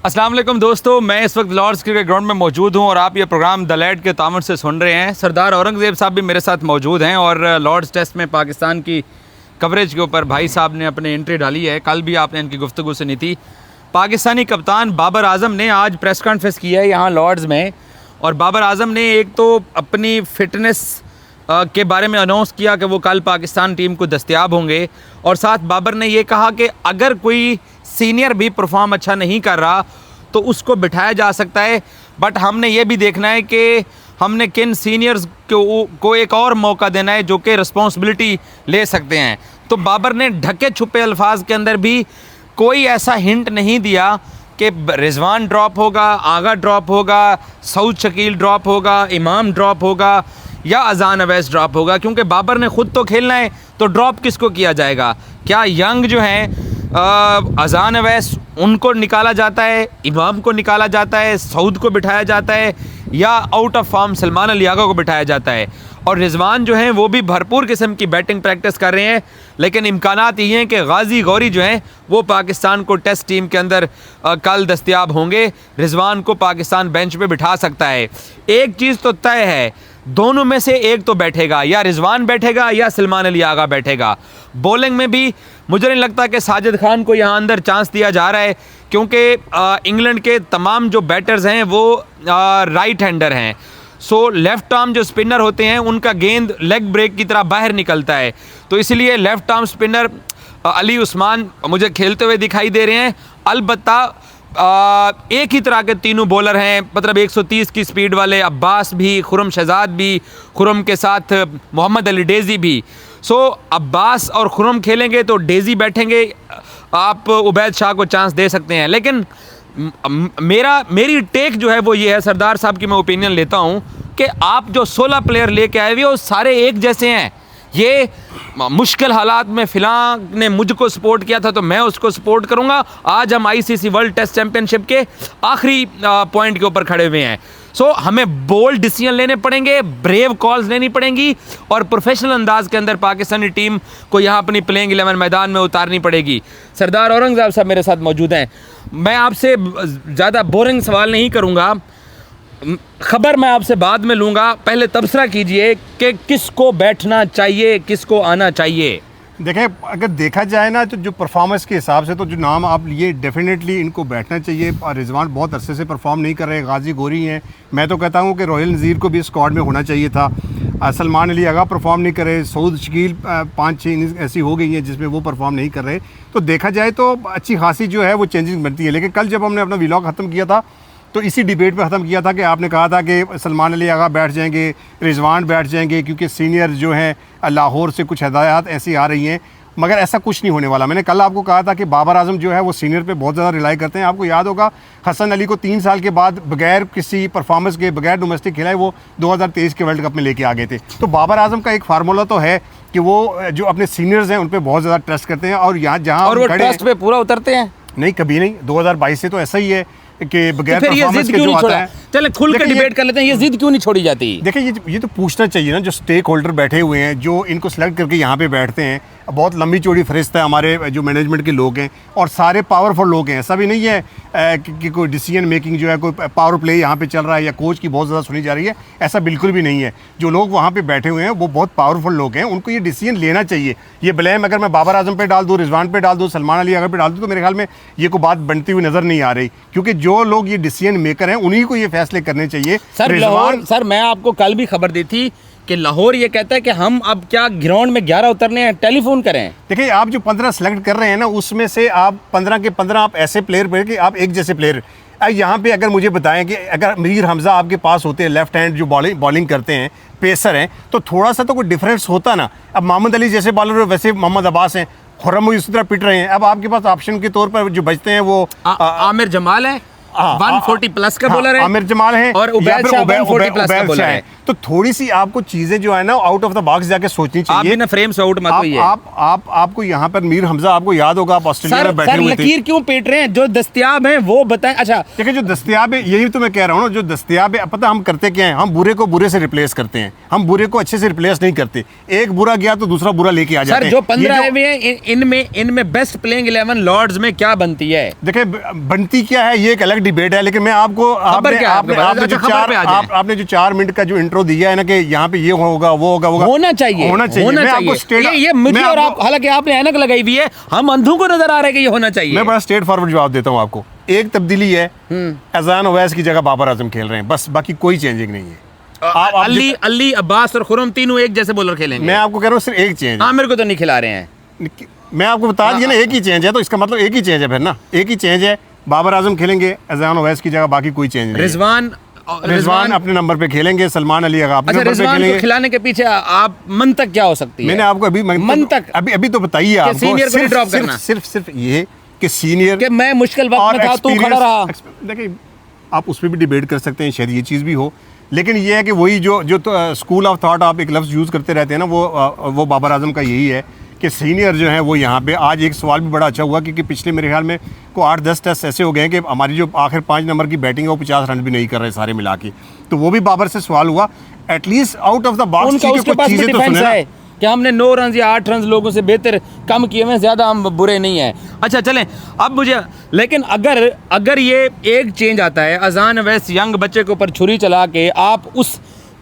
अस्सलाम वालेकुम दोस्तों, मैं इस वक्त लॉर्ड्स क्रिकेट ग्राउंड में मौजूद हूं और आप ये प्रोग्राम द लैड के तामर से सुन रहे हैं। सरदार औरंगज़ेब साहब भी मेरे साथ मौजूद हैं और लॉर्ड्स टेस्ट में पाकिस्तान की कवरेज के ऊपर भाई साहब ने अपनी एंट्री डाली है। कल भी आपने इनकी गुफ्तगू सुनी थी। पाकिस्तानी कप्तान बाबर आजम ने आज प्रेस कॉन्फ्रेंस की है यहाँ लॉर्ड्स में, और बाबर आजम ने एक तो अपनी फ़िटनेस के बारे में अनाउंस किया कि वो कल पाकिस्तान टीम को दस्तयाब होंगे, और साथ बाबर ने ये कहा कि अगर कोई सीनियर भी परफॉर्म अच्छा नहीं कर रहा तो उसको बिठाया जा सकता है, बट हमने ये भी देखना है कि हमने किन सीनियर्स को एक और मौका देना है जो कि रिस्पॉन्सिबिलिटी ले सकते हैं। तो बाबर ने ढके छुपे अल्फाज के अंदर भी कोई ऐसा हिंट नहीं दिया कि रिजवान ड्रॉप होगा, आगा ड्रॉप होगा, सऊद शकील ड्रॉप होगा, इमाम ड्रॉप होगा या अजान अवैस ड्रॉप होगा, क्योंकि बाबर ने ख़ुद तो खेलना है तो ड्रॉप किसको किया जाएगा। क्या यंग जो हैं अजान अवैस उनको निकाला जाता है, इमाम को निकाला जाता है, सऊद को बिठाया जाता है, या out of form Salman Ali Agha को बिठाया जाता है। और रिजवान जो हैं वो भी भरपूर किस्म की बैटिंग प्रैक्टिस कर रहे हैं, लेकिन इम्कानात ये हैं कि गाजी गौरी जो हैं वो पाकिस्तान को टेस्ट टीम के अंदर कल दस्तयाब होंगे। रिजवान को पाकिस्तान बेंच पे बिठा सकता है। एक चीज़ तो तय है, दोनों में से एक तो बैठेगा, या रिजवान बैठेगा या सलमान अली आगा बैठेगा। बॉलिंग में भी मुझे नहीं लगता कि साजिद खान को यहाँ अंदर चांस दिया जा रहा है, क्योंकि इंग्लैंड के तमाम जो बैटर्स हैं वो राइट हैंडर हैं। सो लेफ़्ट आर्म जो स्पिनर होते हैं उनका गेंद लेग ब्रेक की तरह बाहर निकलता है, तो इसलिए left arm spinner Ali Usman मुझे खेलते हुए दिखाई दे रहे हैं। अलबत्ता एक ही तरह के तीनों बॉलर हैं, मतलब 130 की स्पीड वाले, अब्बास भी, खुरम शहजाद भी, खुरम के साथ मोहम्मद अली डेज़ी भी। सो अब्बास और खुरम खेलेंगे तो डेज़ी बैठेंगे, आप उबैद शाह को चांस दे सकते हैं। लेकिन मेरी टेक जो है वो ये है, सरदार साहब की मैं ओपिनियन लेता हूँ कि आप जो 16 प्लेयर लेके आए हुए वो सारे एक जैसे हैं। ये मुश्किल हालात में फ़िलहाल ने मुझको सपोर्ट किया था तो मैं उसको सपोर्ट करूंगा। आज हम आईसीसी वर्ल्ड टेस्ट चैम्पियनशिप के आखिरी पॉइंट के ऊपर खड़े हुए हैं। सो हमें बोल्ड डिसीजन लेने पड़ेंगे, ब्रेव कॉल्स लेनी पड़ेंगी, और प्रोफेशनल अंदाज के अंदर पाकिस्तानी टीम को यहाँ अपनी प्लेइंग 11 मैदान में उतारनी पड़ेगी। सरदार औरंगज़ेब साहब मेरे साथ मौजूद हैं। मैं आपसे ज़्यादा बोरिंग सवाल नहीं करूँगा, खबर मैं आपसे बाद में लूँगा। पहले तबसरा कीजिए कि किसको बैठना चाहिए, किसको आना चाहिए। देखें, अगर देखा जाए ना तो जो परफॉर्मेंस के हिसाब से तो जो नाम आप लिए डेफिनेटली इनको बैठना चाहिए। और रिजवान बहुत अरसे से परफॉर्म नहीं कर रहे, गाजी गौरी हैं। मैं तो कहता हूँ कि रोहिल नज़ीर को भी स्क्वाड में होना चाहिए था। सलमान अली आगा परफॉर्म नहीं कर रहे, सऊद शकील 5-6 इनिंग्स ऐसी हो गई हैं जिसमें वो परफॉर्म नहीं कर रहे। तो देखा जाए तो अच्छी खासी जो है वो चेंजिंग बनती है। लेकिन कल जब हमने अपना व्लॉग ख़त्म किया था तो इसी डिबेट पे ख़त्म किया था कि आपने कहा था कि सलमान अली आगा बैठ जाएंगे, रिजवान बैठ जाएंगे, क्योंकि सीनियर जो हैं लाहौर से कुछ हदायत ऐसी आ रही हैं। मगर ऐसा कुछ नहीं होने वाला। मैंने कल आपको कहा था कि बाबर आजम जो है वो सीनियर पे बहुत ज़्यादा रिलाई करते हैं। आपको याद होगा हसन अली को 3 साल के बाद बगैर किसी परफॉर्मेंस के, बगैर डोमेस्टिक खिलाए वो 2023 के वर्ल्ड कप में लेके आ गए थे। तो बाबर आजम का एक फार्मूला तो है कि वो जो अपने सीनियर्स हैं उन पर बहुत ज़्यादा ट्रस्ट करते हैं, और यहाँ जहाँ और वो ट्रस्ट पे पूरा उतरते हैं। नहीं, कभी नहीं। 2022 से तो ऐसा ही है कि बगैर तो परफॉर्मेंस के जो आता है। चले खुल के डिबेट कर लेते हैं, ये जिद क्यों नहीं छोड़ी जाती? देखिए, ये तो पूछना चाहिए ना, जो स्टेक होल्डर बैठे हुए हैं, जो इनको सेलेक्ट करके यहाँ पे बैठते हैं। बहुत लंबी चौड़ी फहरिस्त है हमारे जो मैनेजमेंट के लोग हैं, और सारे पावरफुल लोग हैं। ऐसा भी नहीं है कि कोई डिसीजन मेकिंग जो है, कोई पावर प्ले यहाँ पे चल रहा है या कोच की बहुत ज़्यादा सुनी जा रही है, ऐसा बिल्कुल भी नहीं है। जो लोग वहाँ पे बैठे हुए हैं वो बहुत पावरफुल लोग हैं, उनको ये डिसीजन लेना चाहिए। ये ब्लेम अगर मैं बाबर आजम पे डाल दूँ, रिजवान पे डाल दूँ, सलमान अली आगा पे डाल दूँ, तो मेरे ख्याल में ये कोई बात बनती हुई नज़र नहीं आ रही, क्योंकि जो लोग ये डिसीजन मेकर हैं उन्हीं को ये फैसले करने चाहिए। सर मैं आपको कल भी खबर दी थी कि लाहौर ये कहता है कि हम अब क्या ग्राउंड में 11 उतरने हैं, टेलीफोन करें। देखिए, आप जो 15 सेलेक्ट कर रहे हैं ना, उसमें से आप 15 के 15 आप ऐसे प्लेयर पे कि आप एक जैसे प्लेयर। यहाँ पे अगर मुझे बताएं कि अगर मीर हमजा आपके पास होते हैं, लेफ्ट हैंड जो बॉलिंग करते हैं, पेसर हैं, तो थोड़ा सा तो कोई डिफरेंस होता ना। अब मोहम्मद अली जैसे बॉलर, वैसे मोहम्मद अब्बास हैं, खुरम इसी तरह पिट रहे हैं। अब आपके पास ऑप्शन के तौर पर जो बचते हैं वो आमिर जमाल है 140 प्लस का बॉलर है, आमिर जमाल है, और उबैद शाह 140 प्लस का बॉलर है। तो थोड़ी सी आपको चीजें जो है ना आउट ऑफ द बॉक्स जाके सोचनी आप चाहिए। भी ना फ्रेम से आउट मत होइए। आपको यहाँ पर मीर हमजा, आपको याद होगा आप ऑस्ट्रेलिया में बैठे सर हुए थे। लकीर क्यों पीट रहे हैं? जो दस्तयाब हैं वो बताएं। अच्छा देखिए जो दस्तयाब है, यही तो मैं कह रहा हूँ ना, जो दस्तयाब है, पता हम करते क्या है, हम बुरे को बुरे से रिप्लेस करते हैं, हम बुरे को अच्छे से रिप्लेस नहीं करते। एक बुरा गया तो दूसरा बुरा लेके आ जाते हैं। सर जो 15 आए हुए हैं इनमें बेस्ट प्लेइंग 11 लॉर्ड्स में क्या बनती है? देखिए बनती क्या है ये एक अलग डिबेट है, लेकिन मैं आपको आपने जो 4 मिनट का जो इंट्रो दिया है ना कि यहाँ पे ये होगा वो होगा होना चाहिए। ये मुझे और आप, हालांकि आपने ऐनक लगाई हुई है, हम अंधों को नजर आ रहा है कि ये होना चाहिए। मैं बड़ा स्ट्रेट फॉरवर्ड जवाब देता हूँ आपको। एक तब्दीली है, अजान ओवैस की जगह बाबर आजम खेल रहे हैं, बस, बाकी कोई चेंजिंग नहीं है। अली अब्बास और खुरम तीनों एक जैसे बॉलर खेलेंगे। मैं आपको कह रहा हूँ सिर्फ एक चेंज। आमिर को तो नहीं खिला रहे हैं। मैं आपको बता दिया ना, एक ही चेंज है, तो इसका मतलब एक ही चेंज है फिर ना, एक ही चेंज है। बाबर आजम खेलेंगे अजान ओवैस की जगह, बाकी कोई चेंज नहीं। रिजवान अपने नंबर पे खेलेंगे, सलमान अली अपने नंबर पे खेलेंगे। खिलाने के पीछे आप मंतक क्या हो सकती है? मैंने आपको अभी तो बताइए आपको, सीनियर को ड्रॉप करना, सिर्फ ये कि सीनियर कि मैं मुश्किल वक्त में था तू खड़ा रहा। देखिए आप उस पर भी डिबेट कर सकते हैं, शायद ये चीज़ भी हो, लेकिन ये है कि वही जो स्कूल ऑफ थॉट आप एक लफ्ज़ यूज़ करते रहते हैं ना, वो बाबर आजम का यही है कि सीनियर जो है वो यहाँ पे। आज एक सवाल भी बड़ा अच्छा हुआ क्योंकि पिछले मेरे ख्याल में को 8-10 टेस्ट ऐसे हो गए हैं कि हमारी जो आखिर 5 नंबर की बैटिंग है वो 50 रन भी नहीं कर रहे सारे मिला के, तो वो भी बाबर से सवाल हुआ। At least out of the box चीज़ें तो सुने कि हमने 9 रन या 8 रन लोगों से बेहतर कम किए हुए, ज्यादा हम बुरे नहीं हैं। अच्छा चलें अब मुझे, लेकिन अगर ये एक चेंज आता है, अजान ओवैस यंग बच्चे के ऊपर छुरी चला के आप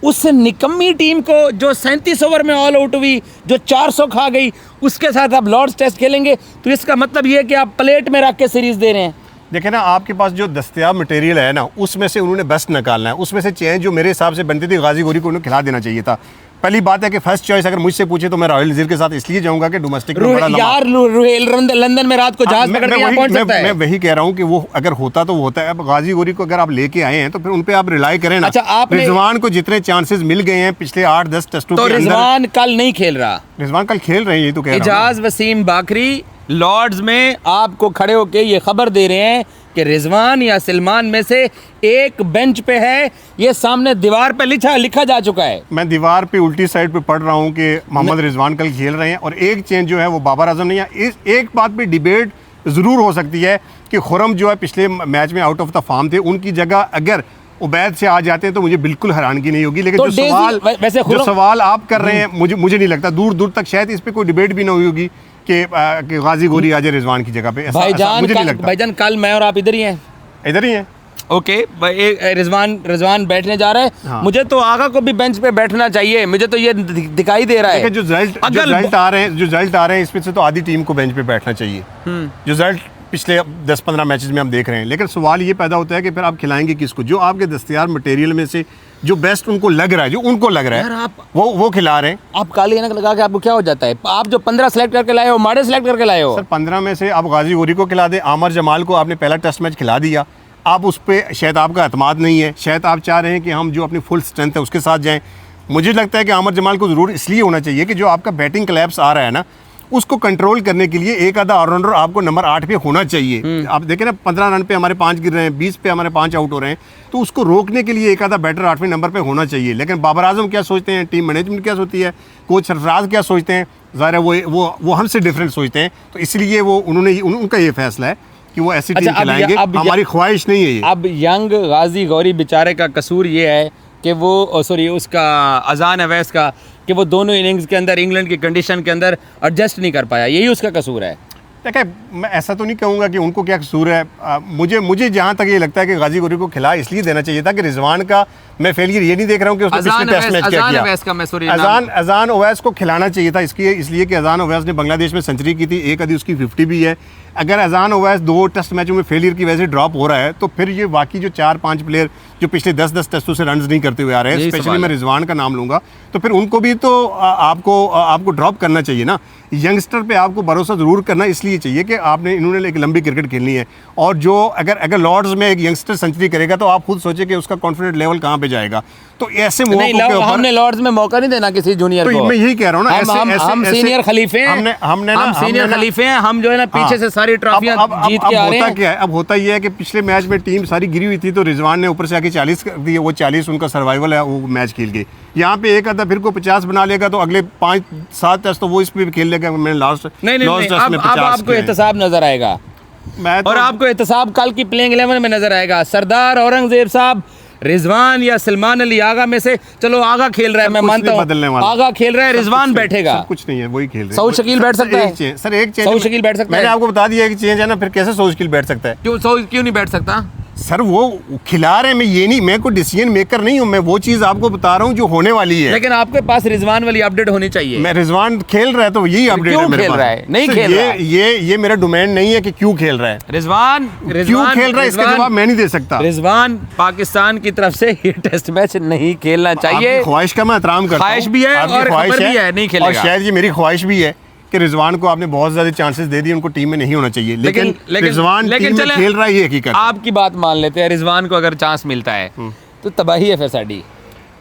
उस निकम्मी टीम को जो 37 ओवर में ऑल आउट हुई, जो 400 खा गई, उसके साथ आप लॉर्ड्स टेस्ट खेलेंगे, तो इसका मतलब ये है कि आप प्लेट में रख के सीरीज दे रहे हैं। देखें ना, आपके पास जो दस्तयाब मटेरियल है ना, उसमें से उन्होंने बेस्ट निकालना है। उसमें से चेंज जो मेरे हिसाब से बनती थी, गाजी गोरी को उन्हें खिला देना चाहिए था। पहली बात है कि फर्स्ट चॉइस अगर मुझसे पूछे तो मैं राहुल नजीर के साथ इसलिए जाऊंगा कि डोमेस्टिक में बड़ा यार लंदन में रात को जहाज पकड़ के पहुंच सकता है। मैं वही कह रहा हूं कि वो अगर होता तो वो होता है। अब गाजी गोरी को अगर आप लेके आए हैं तो फिर उन पे आप रिलाई करें ना। अच्छा, आपने रिजवान को जितने चांसेस मिल गए हैं पिछले 8-10 टेस्टों के अंदर, रिजवान कल नहीं खेल रहा। रिजवान कल खेल रहे हैं, ये तो कह रहा हूं। इजाज वसीम बाकरी लॉर्ड्स में आपको खड़े होके ये खबर दे रहे हैं कि रिजवान या सलमान में से एक बेंच पे है। ये सामने दीवार पे लिखा जा चुका है। मैं दीवार पे उल्टी साइड पे पढ़ रहा हूँ कि मोहम्मद रिजवान कल खेल रहे हैं, और एक चेंज जो है वो बाबर आजम नहीं है। एक बात पे डिबेट ज़रूर हो सकती है कि खुरम जो है पिछले मैच में आउट ऑफ द फॉर्म थे, उनकी जगह अगर उबैद से आ जाते हैं तो मुझे बिल्कुल हैरानगी नहीं होगी। लेकिन तो जो सवाल आप कर रहे हैं, मुझे नहीं लगता दूर दूर तक शायद इस पे कोई डिबेट भी ना हुई होगी कि गाजी गोरी आ जाए रिजवान की जगह पे। भाईजान कल मैं और आप इधर ही हैं। इधर ही हैं। ओके रिजवान बैठने जा रहा है। हाँ। मुझे तो आगा को भी बेंच पे बैठना चाहिए, मुझे तो ये दिखाई दे रहा है। जो रिजल्ट आ रहे हैं इसमें से तो आधी टीम को बेंच पे बैठना चाहिए। जो रिजल्ट पिछले 10-15 मैचेस में हम देख रहे हैं। लेकिन सवाल ये पैदा होता है कि फिर आप खिलाएंगे किसको? जो आपके दस्तयाब मटेरियल में से जो बेस्ट उनको लग रहा है, जो उनको लग रहा है, आप वो खिला रहे हैं। आप काली ऐनक लगा के आपको क्या हो जाता है? आप जो 15 सेलेक्ट करके लाए हो, माड़े सेलेक्ट करके लाए हो। सर 15 में से आप गाजी गोरी को खिला दें, आमर जमाल को आपने पहला टेस्ट मैच खिला दिया, आप उस पर शायद आपका एतमाद नहीं है, शायद आप चाह रहे हैं कि हम जो अपनी फुल स्ट्रेंथ है उसके साथ जाएं। मुझे लगता है कि आमर जमाल को ज़रूर इसलिए होना चाहिए कि जो आपका बैटिंग क्लैप्स आ रहा है ना, उसको कंट्रोल करने के लिए एक आधा ऑलराउंडर आपको नंबर 8 पे होना चाहिए। आप देखें ना 15 रन पे हमारे 5 गिर रहे हैं, 20 पे हमारे 5 आउट हो रहे हैं, तो उसको रोकने के लिए एक आधा बैटर 8वें नंबर पे होना चाहिए। लेकिन बाबर आजम क्या सोचते हैं, टीम मैनेजमेंट क्या सोचती है, कोच सरफराज क्या सोचते हैं, ज़ाहिर है वो हमसे डिफरेंट सोचते हैं। तो इसलिए उनका ये फैसला है कि वो ऐसी टीम खिलाएंगे। हमारी ख्वाहिश नहीं है ये। अब यंग गाजी गौरी बेचारे का कसूर ये है कि वो उसका अजान ओवैस का कि वो दोनों इनिंग्स के अंदर इंग्लैंड की कंडीशन के अंदर एडजस्ट नहीं कर पाया, यही उसका कसूर है। देखिए मैं ऐसा तो नहीं कहूँगा कि उनको क्या कसूर है। मुझे जहाँ तक ये लगता है कि गाजी गोरी को खिला इसलिए देना चाहिए था कि रिजवान का मैं फेलियर ये नहीं देख रहा हूँ कि उसने पिछले टेस्ट मैच क्या किया। अजान ओवैस को खिलाना चाहिए था इसलिए कि अजान ओवैस ने बांग्लादेश में सेंचुरी की थी, एक आधी उसकी 50 भी है। अगर अजान ओवैस 2 टेस्ट मैचों में फेलियर की वजह से ड्रॉप हो रहा है तो फिर ये बाकी जो 4-5 प्लेयर जो पिछले 10-10 टेस्टों से रन्स नहीं करते हुए आ रहे हैं, स्पेशली मैं रिजवान का नाम लूँगा, तो फिर उनको भी तो आपको ड्रॉप करना चाहिए ना। यंगस्टर पे आपको भरोसा ज़रूर करना इसलिए चाहिए कि इन्होंने एक लंबी क्रिकेट खेलनी है, और जो अगर लॉर्ड्स में एक यंगस्टर सेंचुरी करेगा तो आप खुद सोचे कि उसका कॉन्फिडेंस लेवल कहाँ पे जाएगा। तो ऐसे हमने लॉर्ड्स में मौका नहीं देना किसी जूनियर को। मैं यही कह रहा हूँ ना, हम सीनियर खलीफे हैं, हम सीनियर खलीफे हैं, हम जो है ना पीछे से सारी ट्रॉफियां जीत के आ रहे होता हैं। क्या है, अब होता ये है कि पिछले मैच में टीम सारी गिरी हुई थी तो रिजवान ने ऊपर से आके 40 कर दिए, वो 40 उनका सर्वाइवल है, वो मैच खेल गए। यहाँ पे एक आधा फिर को 50 बना लेगा तो अगले 5-7 टेस्ट तो वो इस पे भी खेल लेगा। मैंने लास्ट नहीं अब आपको एहतसाब नजर आएगा, मैं और आपको एहतसाब कल की प्लेइंग 11 में नजर आएगा। सरदार औरंगजेब साहब, रिजवान या सलमान अली आगा में से, चलो आगा खेल रहा है, मैं मानता हूँ आगा खेल रहा है, रिजवान बैठेगा, कुछ नहीं है, वही खेल रहे हैं। सऊद शकील बैठ सकता है सर, एक चेंज सऊद शकील बैठ सकता है। मैंने आपको बता दिया कि चेंज है ना, फिर कैसे सऊद शकील बैठ सकता है? क्यों नहीं बैठ सकता सर? वो खिला रहे हैं, मैं ये नहीं, मैं कोई डिसीजन मेकर नहीं हूँ, मैं वो चीज़ आपको बता रहा हूँ जो होने वाली है। लेकिन आपके पास रिजवान वाली अपडेट होनी चाहिए। मैं रिजवान खेल रहा है तो यही अपडेट है मेरे खेल पास। रहा है? नहीं खेल रहा है। ये मेरा डोमेन नहीं है कि क्यों खेल रहा है। रिजवान क्यों खेल रहा है इसका जवाब मैं नहीं दे सकता। रिजवान पाकिस्तान की तरफ से ये टेस्ट मैच नहीं खेलना चाहिए। ख्वाहिश का मैं एहतराम करता हूं। ख्वाहिश भी है और खबर भी है, नहीं खेलेगा। और शायद ये मेरी ख्वाहिश भी है कि रिजवान को आपने बहुत ज्यादा चांसेस दे दिए, उनको टीम में नहीं होना चाहिए, लेकिन रिजवान टीम में खेल रहा है, ये हकीकत। आपकी बात मान लेते हैं, रिजवान को अगर चांस मिलता है तो तबाही है फिर साडी।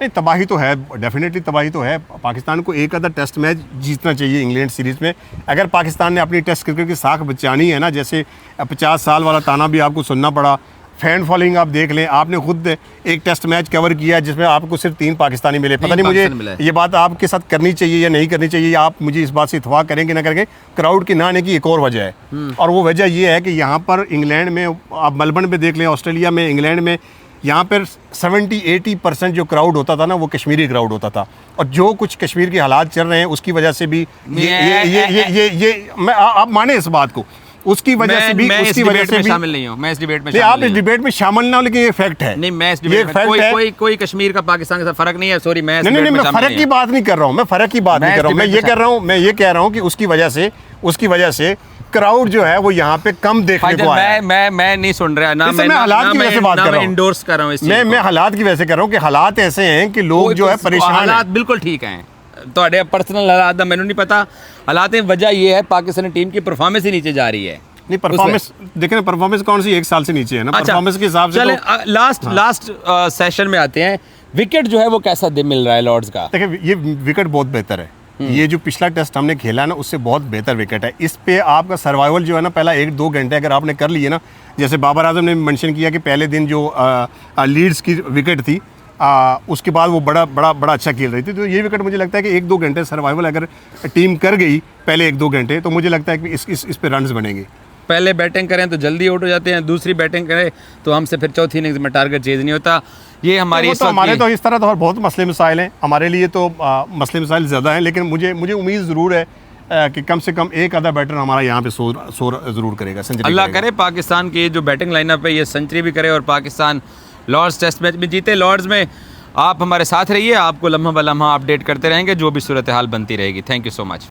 नहीं, तबाही तो है, डेफिनेटली तबाही तो है। पाकिस्तान को एक आधा टेस्ट मैच जीतना चाहिए इंग्लैंड सीरीज़ में। अगर पाकिस्तान ने अपनी टेस्ट क्रिकेट की साख बचानी है ना, जैसे 50 साल वाला ताना भी आपको सुनना पड़ा, फैन फॉलोइंग आप देख लें, आपने खुद एक टेस्ट मैच कवर किया जिसमें आपको सिर्फ 3 पाकिस्तानी मिले। पता नहीं मुझे ये बात आपके साथ करनी चाहिए या नहीं करनी चाहिए, आप मुझे इस बात से इत्फाक करेंगे ना करेंगे। क्राउड के ना आने की एक और वजह है, और वो वजह ये है कि यहाँ पर इंग्लैंड में, आप मेलबर्न पे देख लें, ऑस्ट्रेलिया में, इंग्लैंड में, यहाँ पर 70-80% जो क्राउड होता था ना, वो कश्मीरी क्राउड होता था। और जो कुछ कश्मीर के हालात चल रहे हैं उसकी वजह से भी आप माने इस बात को, उसकी वजह से भी, उसकी वजह से भी शामिल नहीं हूं। मैं इस डिबेट में आप इस डिबेट में शामिल ना हो, लेकिन ये फैक्ट है। नहीं, मैं इस डिबेट में कोई कश्मीर का पाकिस्तान के साथ फर्क नहीं है। सॉरी, मैं मैं फर्क की बात नहीं कर रहा हूँ, मैं फर्क की बात नहीं कर रहा हूँ। मैं ये कह रहा हूँ कि उसकी वजह से क्राउड जो है वो यहाँ पे कम देखने को आया है। मैं नहीं सुन रहा ना, मैं हालात की वजह से बात कर रहा हूँ, इंडोर्स कर रहा हूँ इस चीज मैं हालात की वजह से कर रहा हूँ कि हालात ऐसे हैं कि लोग जो है परेशान हैं। हालात बिल्कुल ठीक हैं, ਤੁਹਾਡੇ पर्सनल हालात ਦਾ ਮੈਨੂੰ नहीं पता। हालात वजह ये है पाकिस्तानी टीम की परफॉर्मेंस ही नीचे जा रही है। नहीं, परफॉर्मेंस देखें ना, परफॉर्मेंस कौन सी 1 साल से नीचे है ना, परफॉर्मेंस के हिसाब से। तो लास्ट सेशन में आते हैं, विकेट जो है वो कैसा मिल रहा है लॉर्ड्स का? देखिए, ये विकेट बहुत बेहतर है। ये जो पिछला टेस्ट हमने खेला ना, उससे बहुत बेहतर विकेट है। इस पे आपका सर्वाइवल जो है ना, पहला 1-2 घंटे अगर आपने कर लिए ना, जैसे बाबर आजम ने मेंशन किया कि पहले दिन जो लीड्स की विकेट थी, उसके बाद वो बड़ा अच्छा खेल रही थी, तो ये विकेट मुझे लगता है कि 1-2 घंटे सर्वाइवल अगर टीम कर गई पहले 1-2 घंटे, तो मुझे लगता है कि इस पे रन्स बनेंगे। पहले बैटिंग करें तो जल्दी आउट हो जाते हैं, दूसरी बैटिंग करें तो हमसे फिर चौथी इनिंग्स में टारगेट चेज नहीं होता। ये हमारी तो हमारे तो इस तरह तो बहुत मसले मसाइल हैं, हमारे लिए तो मसले मसाइल ज़्यादा हैं, लेकिन मुझे उम्मीद ज़रूर है कि कम से कम एक आधा बैटर हमारा यहाँ पे शोर ज़रूर करेगा, सेंचुरी। अल्लाह करे पाकिस्तान की जो बैटिंग लाइनअप है ये सेंचुरी भी करे और पाकिस्तान लॉर्ड्स टेस्ट मैच में जीते। लॉर्ड्स में आप हमारे साथ रहिए, आपको लम्हा ब लम्हा अपडेट करते रहेंगे, जो भी सूरत हाल बनती रहेगी। Thank you so much.